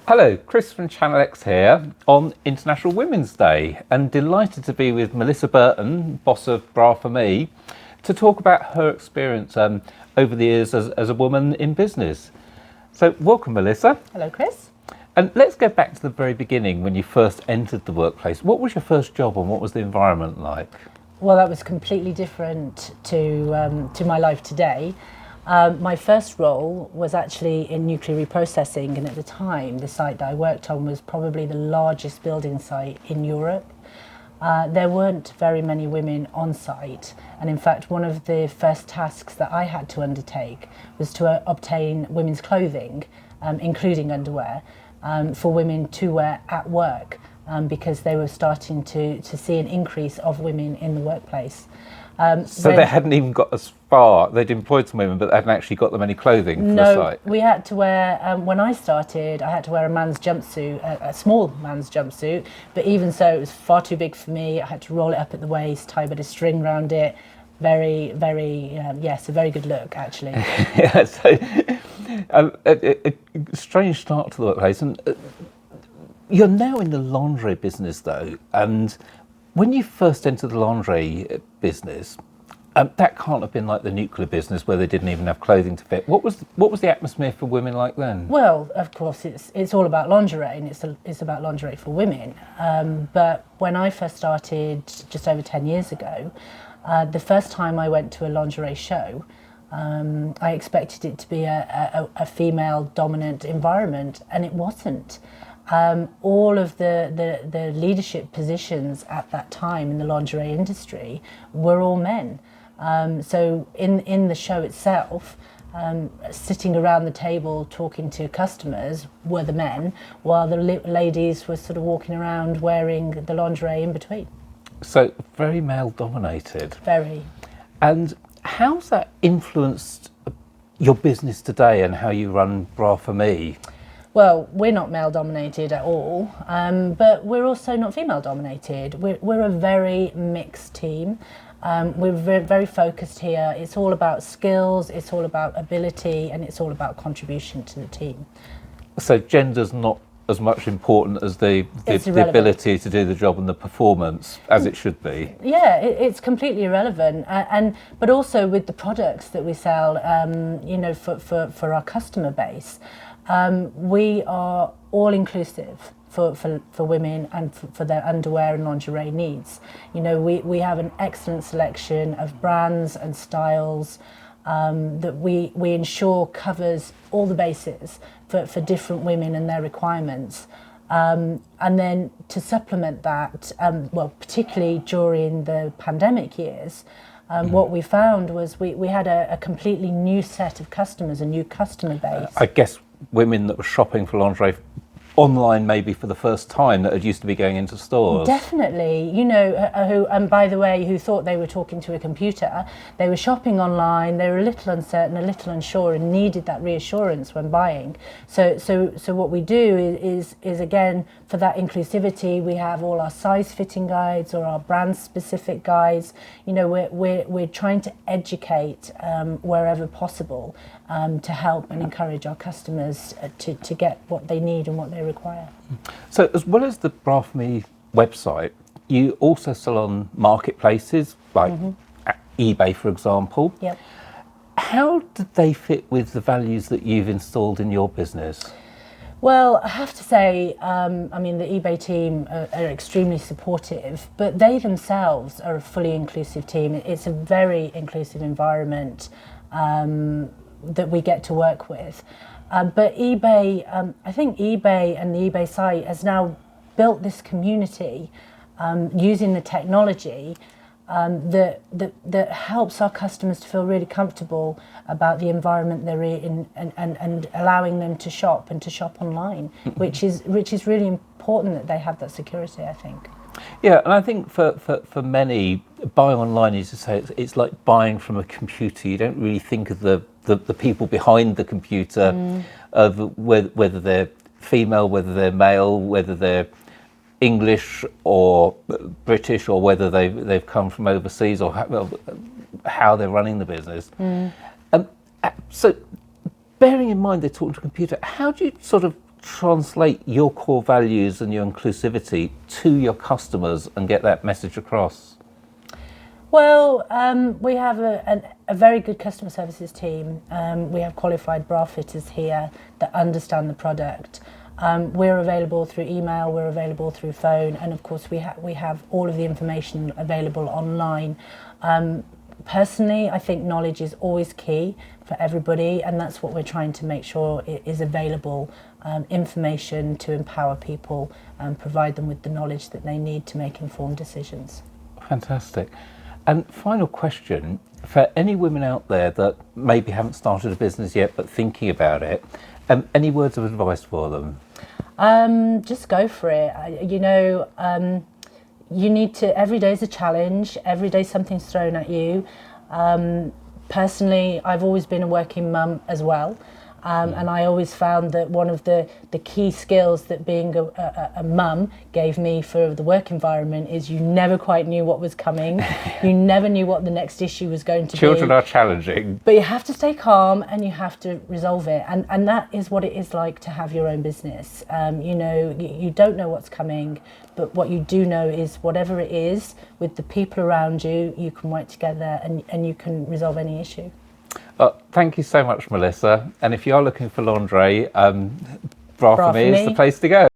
Hello, Chris from Channel X here on International Women's Day, and delighted to be with Melissa Burton, boss of Bra For Me, to talk about her experience over the years as a woman in business. So welcome, Melissa. Hello, Chris. And let's go back to the very beginning when you first entered the workplace. What was your first job and what was the environment like? Well, that was completely different to my life today. My first role was actually in nuclear reprocessing, and at the time the site that I worked on was probably the largest building site in Europe. There weren't very many women on site, and in fact one of the first tasks that I had to undertake was to obtain women's clothing, including underwear, for women to wear at work, because they were starting to see an increase of women in the workplace. So they hadn't even got as far, they'd employed some women, but they hadn't actually got them any clothing for the site? No, we had to wear, when I started, I had to wear a man's jumpsuit, a small man's jumpsuit, but even so, it was far too big for me. I had to roll it up at the waist, tie a bit of string around it. Very, yes, a very good look, actually. Yeah, so a strange start to the workplace. And you're now in the lingerie business, though, and when you first entered the lingerie business, that can't have been like the nuclear business where they didn't even have clothing to fit. What was the atmosphere for women like then? Well, of course, it's all about lingerie, and it's about lingerie for women. But when I first started just over 10 years ago, the first time I went to a lingerie show, I expected it to be a female dominant environment, and it wasn't. All of the leadership positions at that time in the lingerie industry were all men. So in the show itself, sitting around the table talking to customers were the men, while the ladies were sort of walking around wearing the lingerie in between. So very male dominated. Very. And how's that influenced your business today and how you run Bra For Me? Well, we're not male dominated at all, but we're also not female dominated. We're a very mixed team. We're very focused here. It's all about skills, it's all about ability, and it's all about contribution to the team. So gender's not as much important as the ability to do the job and the performance as it should be. Yeah, it's completely irrelevant, but also with the products that we sell, for our customer base. We are all inclusive for women and for their underwear and lingerie needs. You know, we have an excellent selection of brands and styles that we ensure covers all the bases for different women and their requirements. And then to supplement that, particularly during the pandemic years, what we found was we had a completely new set of customers, a new customer base. I guess women that were shopping for lingerie online maybe for the first time that had used to be going into stores. Definitely, and by the way, who thought they were talking to a computer. They were shopping online, they were a little uncertain, a little unsure, and needed that reassurance when buying. So what we do is again, for that inclusivity, we have all our size fitting guides or our brand specific guides. You know, we're trying to educate wherever possible to help and encourage our customers to get what they need and what they require. So as well as the Bra For Me website, you also sell on marketplaces like eBay, for example. Yep. How did they fit with the values that you've installed in your business? Well, I have to say, the eBay team are extremely supportive, but they themselves are a fully inclusive team. It's a very inclusive environment that we get to work with. But eBay, I think eBay and the eBay site has now built this community using the technology that helps our customers to feel really comfortable about the environment they're in and allowing them to shop and to shop online, which is really important that they have that security, I think. Yeah, and I think for many, buying online, as you say, it's like buying from a computer. You don't really think of the people behind the computer, of whether they're female, whether they're male, whether they're English or British, or whether they've come from overseas, or how they're running the business. So bearing in mind they're talking to a computer, how do you sort of translate your core values and your inclusivity to your customers and get that message across? Well, we have a very good customer services team. We have qualified bra fitters here that understand the product. We're available through email, we're available through phone, and of course we have all of the information available online. Personally, I think knowledge is always key for everybody, and that's what we're trying to make sure it is available, information to empower people and provide them with the knowledge that they need to make informed decisions. Fantastic. And final question, for any women out there that maybe haven't started a business yet but thinking about it, any words of advice for them? Just go for it. You need to, every day is a challenge, every day something's thrown at you. Personally, I've always been a working mum as well. And I always found that one of the key skills that being a mum gave me for the work environment is you never quite knew what was coming. You never knew what the next issue was going to be. Children are challenging. But you have to stay calm and you have to resolve it. And that is what it is like to have your own business. You don't know what's coming, but what you do know is whatever it is, with the people around you, you can work together and you can resolve any issue. Thank you so much, Melissa. And if you are looking for lingerie, Bra For Me is the place to go.